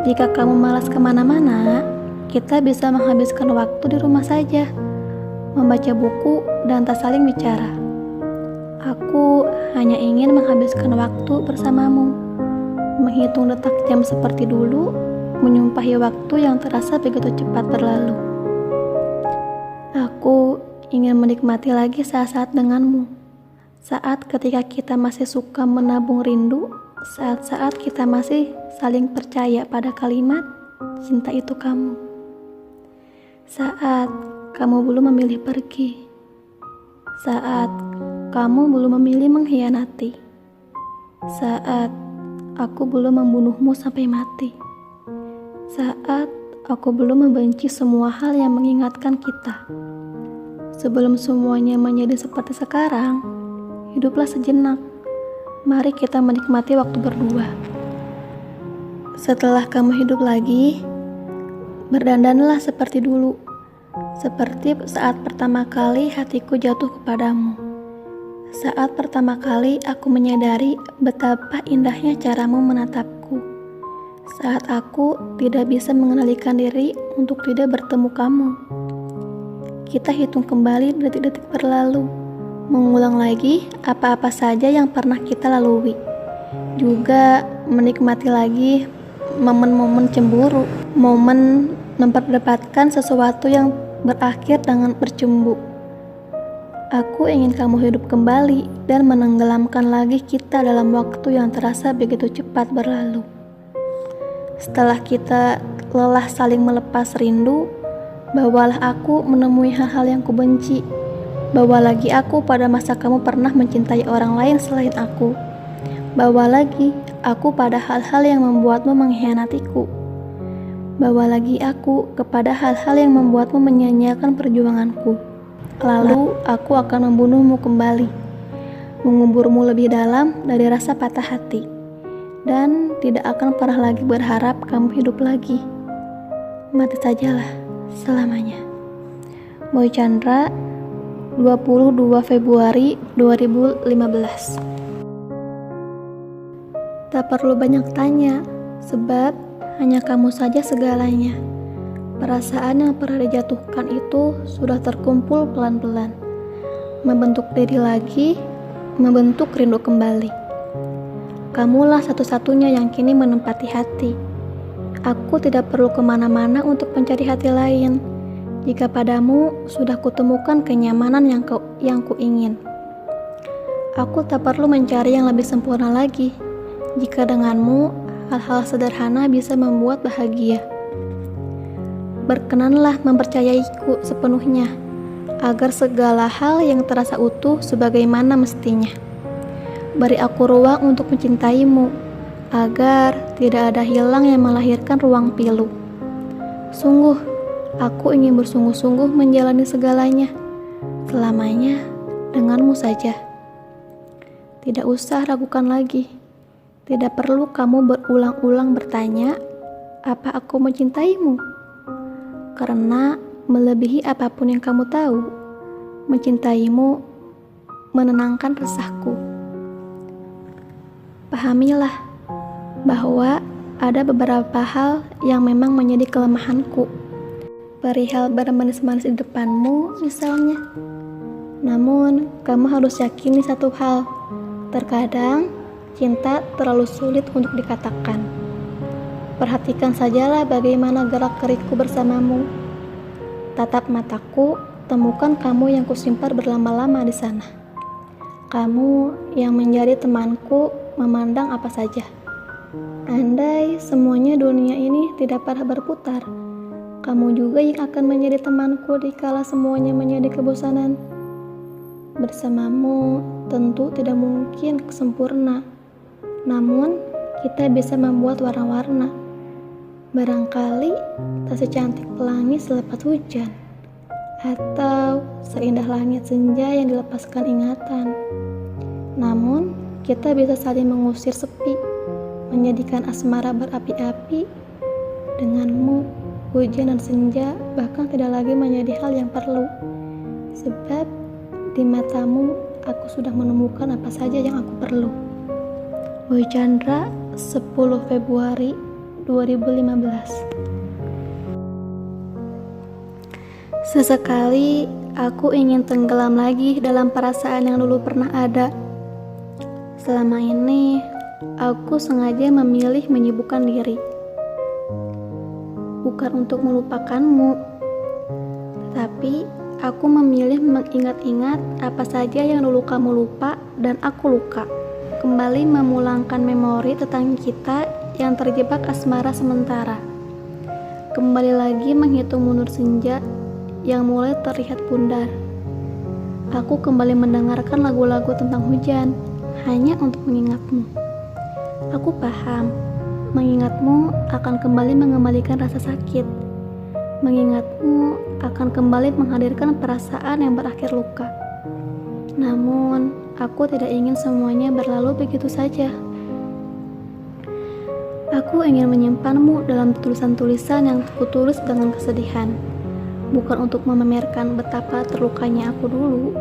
Jika kamu malas kemana-mana, kita bisa menghabiskan waktu di rumah saja, membaca buku dan tak saling bicara. Aku hanya ingin menghabiskan waktu bersamamu, menghitung detak jam seperti dulu, menyumpahi waktu yang terasa begitu cepat berlalu. Aku ingin menikmati lagi saat-saat denganmu, saat ketika kita masih suka menabung rindu, saat-saat kita masih saling percaya pada kalimat cinta itu kamu. Saat kamu belum memilih pergi, saat kamu belum memilih mengkhianati, saat aku belum membunuhmu sampai mati, saat aku belum membenci semua hal yang mengingatkan kita. Sebelum semuanya menjadi seperti sekarang, hiduplah sejenak. Mari kita menikmati waktu berdua. Setelah kamu hidup lagi, berdandanlah seperti dulu, seperti saat pertama kali hatiku jatuh kepadamu. Saat pertama kali aku menyadari betapa indahnya caramu menatapku. Saat aku tidak bisa mengendalikan diri untuk tidak bertemu kamu. Kita hitung kembali detik-detik berlalu, mengulang lagi apa-apa saja yang pernah kita lalui. Juga menikmati lagi momen-momen cemburu, momen memperdebatkan sesuatu yang berakhir dengan bercumbu. Aku ingin kamu hidup kembali dan menenggelamkan lagi kita dalam waktu yang terasa begitu cepat berlalu. Setelah kita lelah saling melepas rindu, bawalah aku menemui hal-hal yang kubenci. Bawa lagi aku pada masa kamu pernah mencintai orang lain selain aku. Bawa lagi aku pada hal-hal yang membuatmu mengkhianatiku. Bawa lagi aku kepada hal-hal yang membuatmu menyia-nyiakan perjuanganku. Lalu aku akan membunuhmu kembali, menguburmu lebih dalam dari rasa patah hati, dan tidak akan pernah lagi berharap kamu hidup lagi. Mati sajalah selamanya. Boy Chandra, 22 Februari 2015. Tak perlu banyak tanya, sebab hanya kamu saja segalanya. Perasaan yang pernah dijatuhkan itu sudah terkumpul pelan-pelan, membentuk diri lagi, membentuk rindu kembali. Kamulah satu-satunya yang kini menempati hati. Aku tidak perlu kemana-mana untuk mencari hati lain, jika padamu sudah kutemukan kenyamanan yang kuingin. Aku tak perlu mencari yang lebih sempurna lagi, jika denganmu hal-hal sederhana bisa membuat bahagia. Berkenanlah mempercayaiku sepenuhnya, agar segala hal yang terasa utuh sebagaimana mestinya. Beri aku ruang untuk mencintaimu, agar tidak ada hilang yang melahirkan ruang pilu. Sungguh, aku ingin bersungguh-sungguh menjalani segalanya, selamanya denganmu saja. Tidak usah ragukan lagi, tidak perlu kamu berulang-ulang bertanya, apa aku mencintaimu? Karena melebihi apapun yang kamu tahu, mencintaimu menenangkan resahku. Pahamilah bahwa ada beberapa hal yang memang menjadi kelemahanku. Perihal bermanis-manis di depanmu misalnya. Namun, kamu harus yakini satu hal. Terkadang, cinta terlalu sulit untuk dikatakan. Perhatikan sajalah bagaimana gerak-gerikku bersamamu. Tatap mataku, temukan kamu yang kusimpan berlama-lama di sana. Kamu yang menjadi temanku memandang apa saja. Andai semuanya dunia ini tidak pernah berputar, kamu juga yang akan menjadi temanku dikala semuanya menjadi kebosanan. Bersamamu tentu tidak mungkin sempurna, namun kita bisa membuat warna-warna. Barangkali tak secantik pelangi selepas hujan, atau seindah langit senja yang dilepaskan ingatan. Namun, kita bisa saling mengusir sepi, menjadikan asmara berapi-api. Denganmu, hujan dan senja bahkan tidak lagi menjadi hal yang perlu. Sebab, di matamu, aku sudah menemukan apa saja yang aku perlu. Boy Chandra, 10 Februari 2015. Sesekali aku ingin tenggelam lagi dalam perasaan yang dulu pernah ada. Selama ini aku sengaja memilih menyibukkan diri, bukan untuk melupakanmu, tetapi aku memilih mengingat-ingat apa saja yang dulu kamu lupa dan aku luka. Kembali memulangkan memori tentang kita yang terjebak asmara sementara. Kembali lagi menghitung mundur senja yang mulai terlihat pudar. Aku kembali mendengarkan lagu-lagu tentang hujan hanya untuk mengingatmu. Aku paham, mengingatmu akan kembali mengembalikan rasa sakit. Mengingatmu akan kembali menghadirkan perasaan yang berakhir luka. Namun, aku tidak ingin semuanya berlalu begitu saja. Aku ingin menyimpanmu dalam tulisan-tulisan yang kutulis dengan kesedihan. Bukan untuk memamerkan betapa terlukanya aku dulu.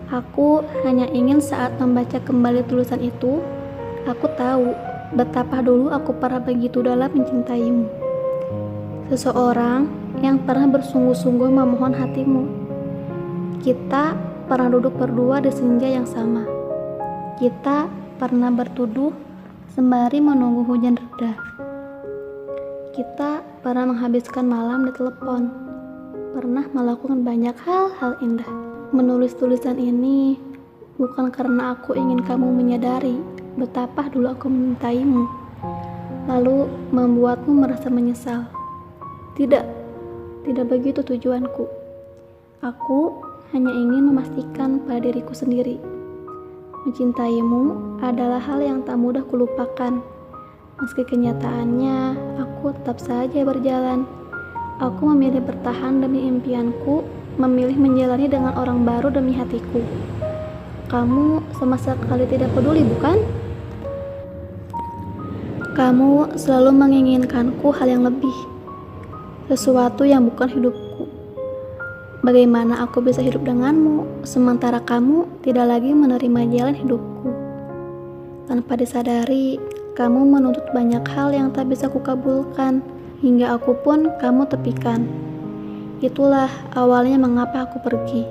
Aku hanya ingin saat membaca kembali tulisan itu, aku tahu betapa dulu aku pernah begitu dalam mencintaimu. Seseorang yang pernah bersungguh-sungguh memohon hatimu. Kita pernah duduk berdua di senja yang sama. Kita pernah bertuduh sembari menunggu hujan reda. Kita pernah menghabiskan malam di telepon, pernah melakukan banyak hal-hal indah. Menulis tulisan ini bukan karena aku ingin kamu menyadari betapa dulu aku memintaimu, lalu membuatmu merasa menyesal. Tidak begitu tujuanku. Aku hanya ingin memastikan pada diriku sendiri, mencintaimu adalah hal yang tak mudah kulupakan. Meski kenyataannya, aku tetap saja berjalan. Aku memilih bertahan demi impianku, memilih menjalani dengan orang baru demi hatiku. Kamu sama sekali tidak peduli, bukan? Kamu selalu menginginkanku hal yang lebih, sesuatu yang bukan hidupku. Bagaimana aku bisa hidup denganmu, sementara kamu tidak lagi menerima jalan hidupku? Tanpa disadari, kamu menuntut banyak hal yang tak bisa kukabulkan, hingga aku pun kamu tepikan. Itulah awalnya mengapa aku pergi.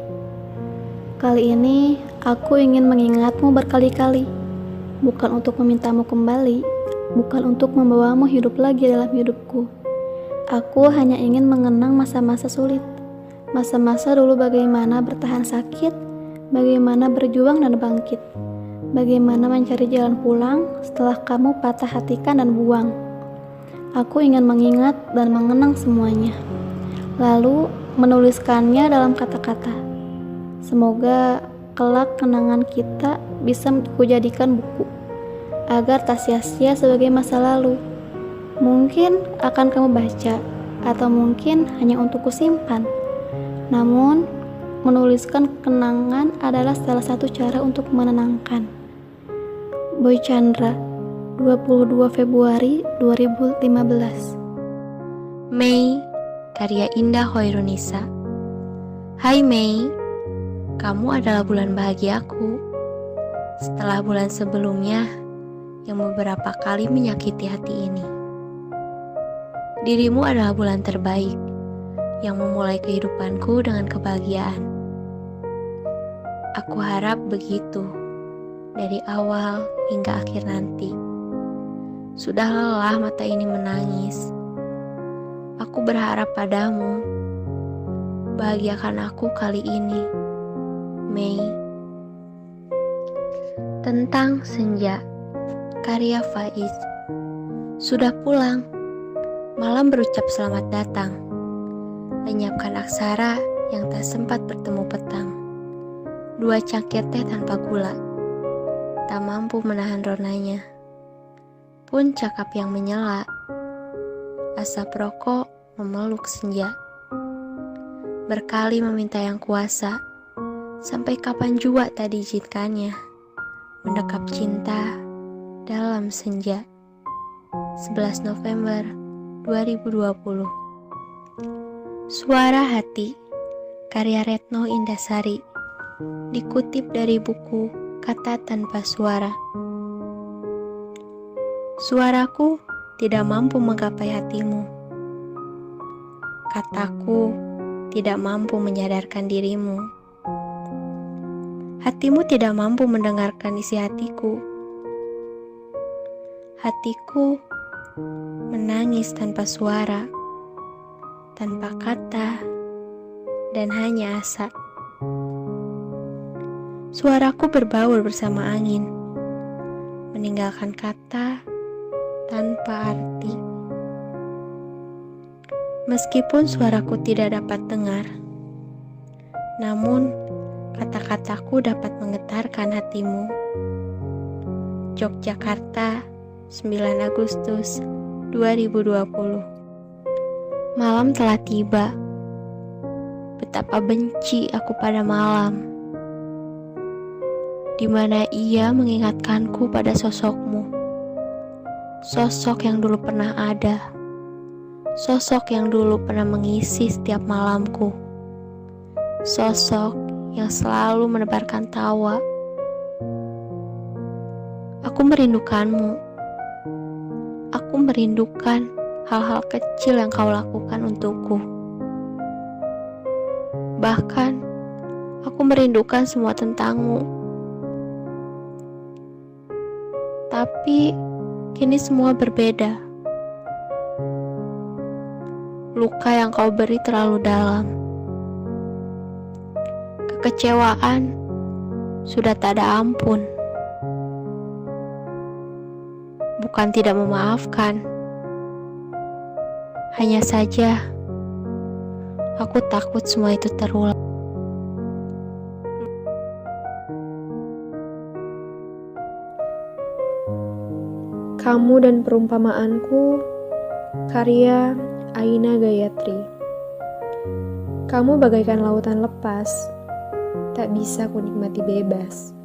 Kali ini, aku ingin mengingatmu berkali-kali, bukan untuk memintamu kembali, bukan untuk membawamu hidup lagi dalam hidupku. Aku hanya ingin mengenang masa-masa sulit, masa-masa dulu bagaimana bertahan sakit, bagaimana berjuang dan bangkit, bagaimana mencari jalan pulang setelah kamu patah hatikan dan buang. Aku ingin mengingat dan mengenang semuanya, lalu menuliskannya dalam kata-kata. Semoga kelak kenangan kita bisa kujadikan buku, agar tak sia-sia sebagai masa lalu. Mungkin akan kamu baca, atau mungkin hanya untuk kusimpan. Namun, menuliskan kenangan adalah salah satu cara untuk menenangkan. Boy Chandra, 22 Februari 2015. Mei, karya Indah Hoirunisa. Hai Mei, kamu adalah bulan bahagiaku. Setelah bulan sebelumnya yang beberapa kali menyakiti hati ini. Dirimu adalah bulan terbaik yang memulai kehidupanku dengan kebahagiaan. Aku harap begitu dari awal hingga akhir nanti. Sudah lelah mata ini menangis. Aku berharap padamu. Bahagiakan aku kali ini, Mei. Tentang Senja, karya Faiz. Sudah pulang. Malam berucap selamat datang. Lenyapkan aksara yang tak sempat bertemu petang. 2 cangkir teh tanpa gula, tak mampu menahan ronanya. Pun cakap yang menyela, asap rokok memeluk senja. Berkali meminta yang kuasa, sampai kapan jua tak diizinkannya. Mendekap cinta dalam senja. 11 November 2020. Suara Hati, karya Retno Indasari, dikutip dari buku Kata Tanpa Suara. Suaraku tidak mampu menggapai hatimu. Kataku tidak mampu menyadarkan dirimu. Hatimu tidak mampu mendengarkan isi hatiku. Hatiku menangis tanpa suara, tanpa kata, dan hanya asa. Suaraku berbaur bersama angin, meninggalkan kata tanpa arti. Meskipun suaraku tidak dapat dengar, namun kata-kataku dapat menggetarkan hatimu. Yogyakarta, 9 Agustus 2020. Malam telah tiba. Betapa benci aku pada malam, di mana ia mengingatkanku pada sosokmu. Sosok yang dulu pernah ada. Sosok yang dulu pernah mengisi setiap malamku. Sosok yang selalu menebarkan tawa. Aku merindukanmu. Aku merindukan hal-hal kecil yang kau lakukan untukku. Bahkan, aku merindukan semua tentangmu. Tapi, kini semua berbeda. luka yang kau beri terlalu dalam. Kekecewaan sudah tak ada ampun. Bukan tidak memaafkan, hanya saja aku takut semua itu terulang. Kamu dan Perumpamaanku, karya Aina Gayatri. Kamu bagaikan lautan lepas, tak bisa kunikmati bebas.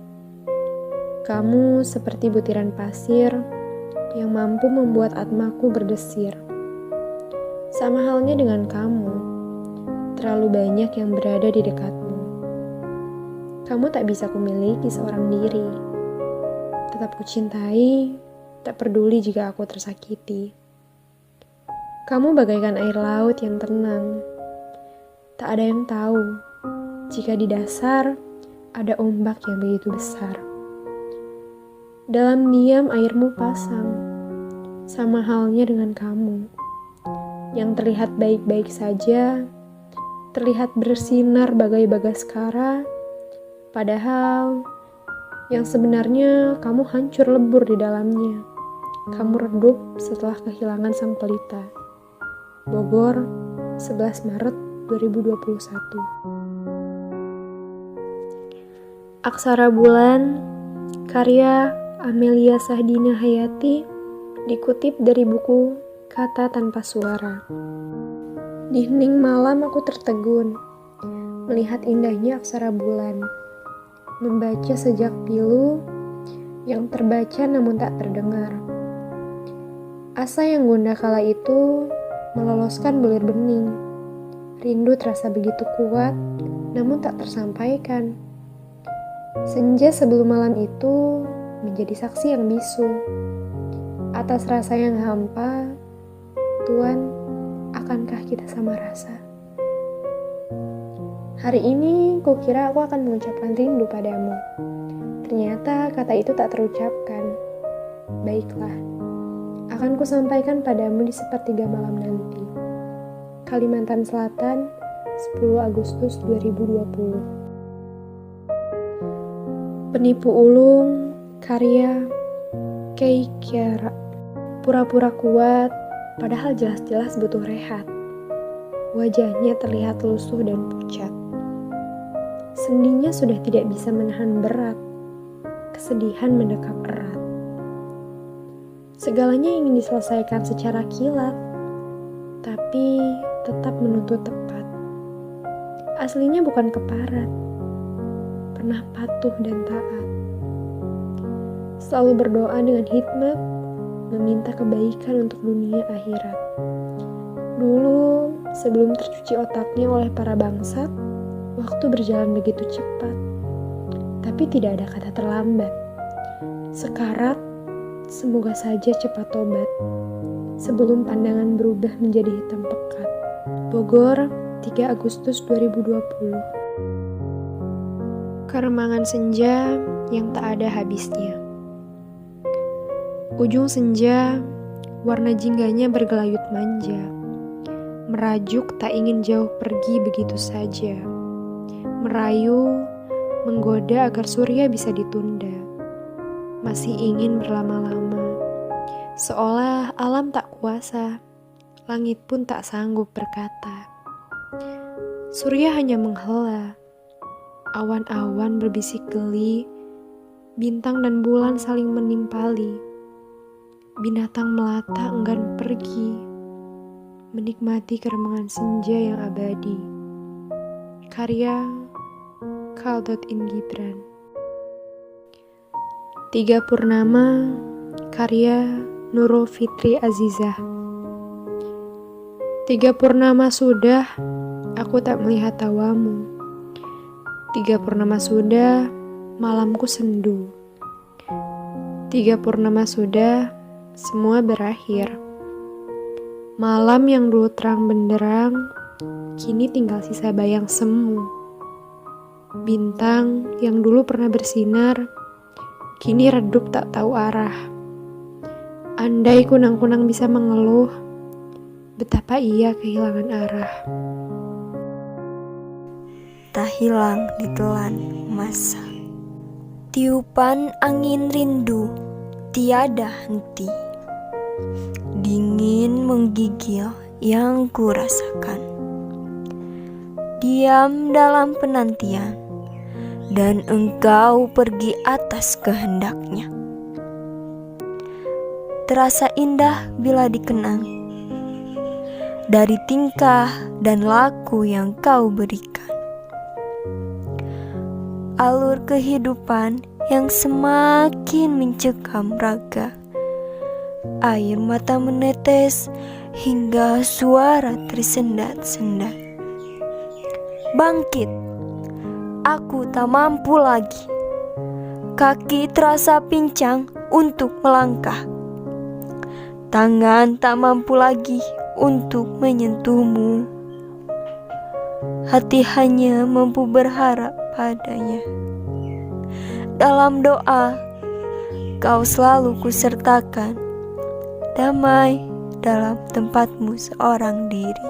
Kamu seperti butiran pasir yang mampu membuat atmaku berdesir. Sama halnya dengan kamu, terlalu banyak yang berada di dekatmu. Kamu tak bisa kumiliki seorang diri. Tetap kucintai, tak peduli jika aku tersakiti. Kamu bagaikan air laut yang tenang. Tak ada yang tahu jika di dasar ada ombak yang begitu besar. Dalam diam airmu pasang, sama halnya dengan kamu. Yang terlihat baik-baik saja, terlihat bersinar bagai bagaskara, padahal yang sebenarnya kamu hancur lebur di dalamnya. Kamu redup setelah kehilangan sang pelita. Bogor, 11 Maret 2021. Aksara Bulan, karya Amelia Sahdina Hayati, dikutip dari buku Kata Tanpa Suara. Di hening malam aku tertegun, melihat indahnya aksara bulan, membaca sejak pilu yang terbaca namun tak terdengar. Asa yang gundah kala itu meloloskan bulir bening. Rindu terasa begitu kuat, namun tak tersampaikan. Senja sebelum malam itu menjadi saksi yang bisu. Atas rasa yang hampa, Tuan, akankah kita sama rasa? Hari ini kukira aku akan mengucapkan rindu padamu. Ternyata kata itu tak terucapkan. Baiklah, akan kusampaikan padamu di sepertiga malam nanti. Kalimantan Selatan, 10 Agustus 2020. Penipu Ulung, karya Kei Kiara. Pura-pura kuat, padahal jelas-jelas butuh rehat. Wajahnya terlihat lusuh dan pucat. Sendinya sudah tidak bisa menahan berat. Kesedihan mendekap erat. Segalanya ingin diselesaikan secara kilat, tapi tetap menuntut tepat. Aslinya bukan keparat, pernah patuh dan taat. Selalu berdoa dengan hikmat, meminta kebaikan untuk dunia akhirat. Dulu, sebelum tercuci otaknya oleh para bangsat, waktu berjalan begitu cepat, tapi tidak ada kata terlambat. Sekarat, semoga saja cepat tobat, sebelum pandangan berubah menjadi hitam pekat. Bogor, 3 Agustus 2020. Keremangan senja yang tak ada habisnya. Ujung senja, warna jingganya bergelayut manja. Merajuk tak ingin jauh pergi begitu saja. Merayu, menggoda agar surya bisa ditunda. Masih ingin berlama-lama. Seolah alam tak kuasa, langit pun tak sanggup berkata. Surya hanya menghela, awan-awan berbisik geli, bintang dan bulan saling menimpali. Binatang melata enggan pergi, menikmati keremangan senja yang abadi. Karya Khaldun Gibran. 3 Purnama, karya Nurul Fitri Azizah. 3 purnama sudah, aku tak melihat tawamu. 3 purnama sudah, malamku sendu. 3 purnama sudah, semua berakhir. Malam yang dulu terang benderang, kini tinggal sisa bayang semu. Bintang yang dulu pernah bersinar, kini redup tak tahu arah. Andai kunang-kunang bisa mengeluh, betapa ia kehilangan arah. Tak hilang ditelan masa. Tiupan angin rindu tiada henti. Dingin menggigil yang kurasakan. Diam dalam penantian, dan engkau pergi atas kehendaknya. Terasa indah bila dikenang, dari tingkah dan laku yang kau berikan. Alur kehidupan yang semakin mencekam raga. Air mata menetes hingga suara tersendat-sendat. Bangkit, aku tak mampu lagi. Kaki terasa pincang untuk melangkah. Tangan tak mampu lagi untuk menyentuhmu. Hati hanya mampu berharap padanya. Dalam doa, kau selalu kusertakan. Damai dalam tempatmu seorang diri.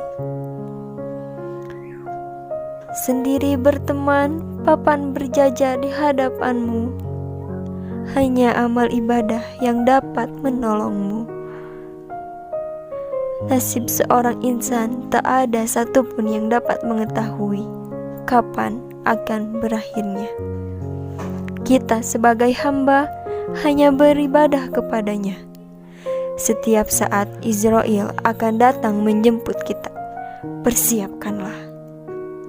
Sendiri berteman, papan berjajar di hadapanmu. Hanya amal ibadah yang dapat menolongmu. Nasib seorang insan tak ada satupun yang dapat mengetahui kapan akan berakhirnya. Kita sebagai hamba hanya beribadah kepadanya. Setiap saat Israel akan datang menjemput kita. Persiapkanlah.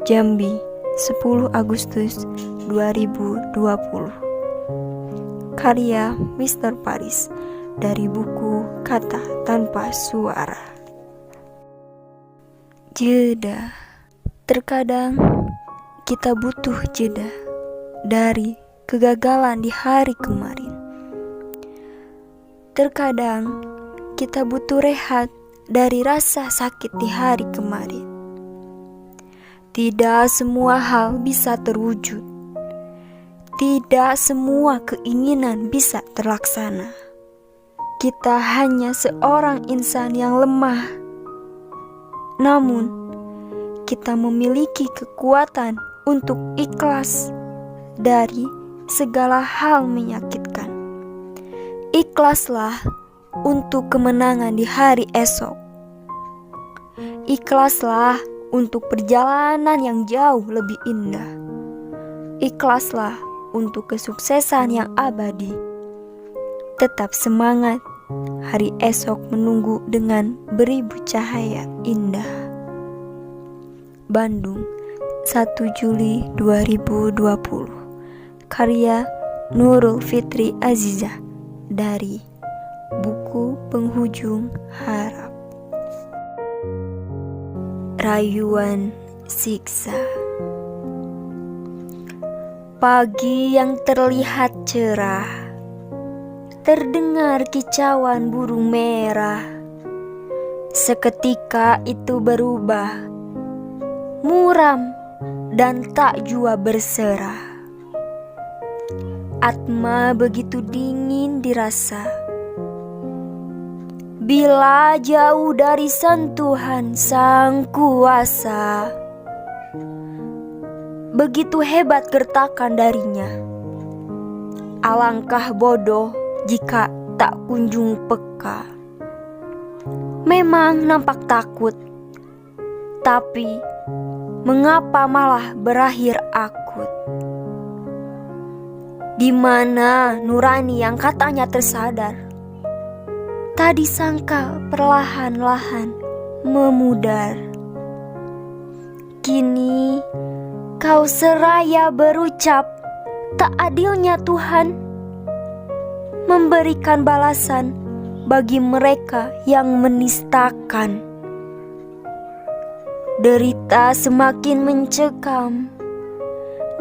Jambi, 10 Agustus 2020. Karya Mr. Paris dari buku Kata Tanpa Suara. Jeda. Terkadang kita butuh jeda dari kegagalan di hari kemarin. Terkadang kita butuh rehat dari rasa sakit di hari kemarin. Tidak semua hal bisa terwujud. Tidak semua keinginan bisa terlaksana. Kita hanya seorang insan yang lemah. Namun, kita memiliki kekuatan untuk ikhlas dari segala hal menyakitkan. Ikhlaslah untuk kemenangan di hari esok. Ikhlaslah untuk perjalanan yang jauh lebih indah. Ikhlaslah untuk kesuksesan yang abadi. Tetap semangat, hari esok menunggu dengan beribu cahaya indah. Bandung, 1 Juli 2020. Karya Nurul Fitri Azizah dari buku Penghujung Harap. Rayuan siksa. Pagi yang terlihat cerah, terdengar kicauan burung merah. Seketika itu berubah, muram dan tak jua berserah. Atma begitu dingin dirasa bila jauh dari sentuhan Sang Kuasa. Begitu hebat gertakan darinya. Alangkah bodoh jika tak kunjung peka. Memang nampak takut, tapi mengapa malah berakhir akut? Di mana nurani yang katanya tersadar, tak disangka perlahan-lahan memudar. Kini kau seraya berucap, tak adilnya Tuhan memberikan balasan bagi mereka yang menistakan. Derita semakin mencekam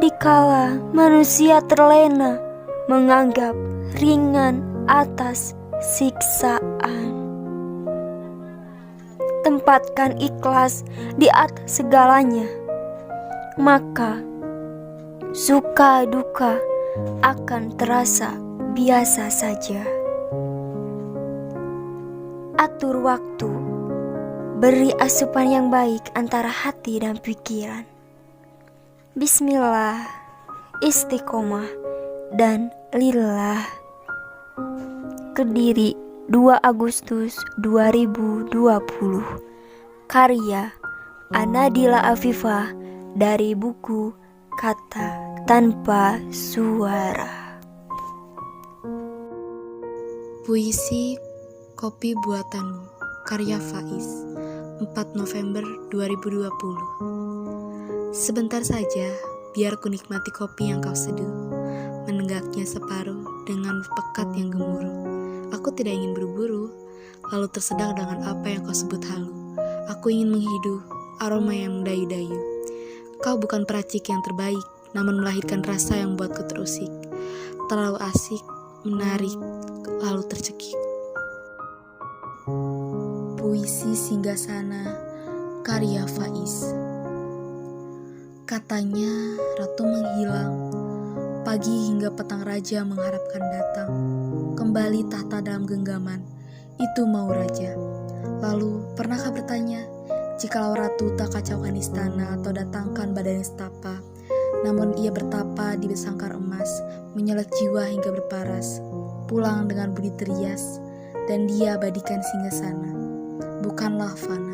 dikala manusia terlena menganggap ringan atas siksaan. Tempatkan ikhlas di atas segalanya, maka suka duka akan terasa biasa saja. Atur waktu, beri asupan yang baik antara hati dan pikiran. Bismillah, istiqomah, dan lillah. Kediri 2 Agustus 2020. Karya Anadila Afifah dari buku Kata Tanpa Suara. Puisi Kopi Buatanmu, karya Faiz, 4 November 2020. Sebentar saja, biar ku nikmati kopi yang kau seduh, menenggaknya separuh dengan pekat yang gemuruh. Aku tidak ingin buru-buru, lalu tersedak dengan apa yang kau sebut halu. Aku ingin menghidup aroma yang mendayu-dayu. Kau bukan peracik yang terbaik, namun melahirkan rasa yang membuatku terusik. Terlalu asik, menarik, lalu tercekik. Puisi Singgasana, karya Faiz. Katanya ratu menghilang, pagi hingga petang raja mengharapkan datang. Kembali tahta dalam genggaman, itu mau raja. Lalu pernahkah bertanya, jikalau ratu tak kacaukan istana atau datangkan badan nestapa, namun ia bertapa di sangkar emas, menyelek jiwa hingga berparas, pulang dengan budi terias, dan dia abadikan Singgasana, bukanlah fana.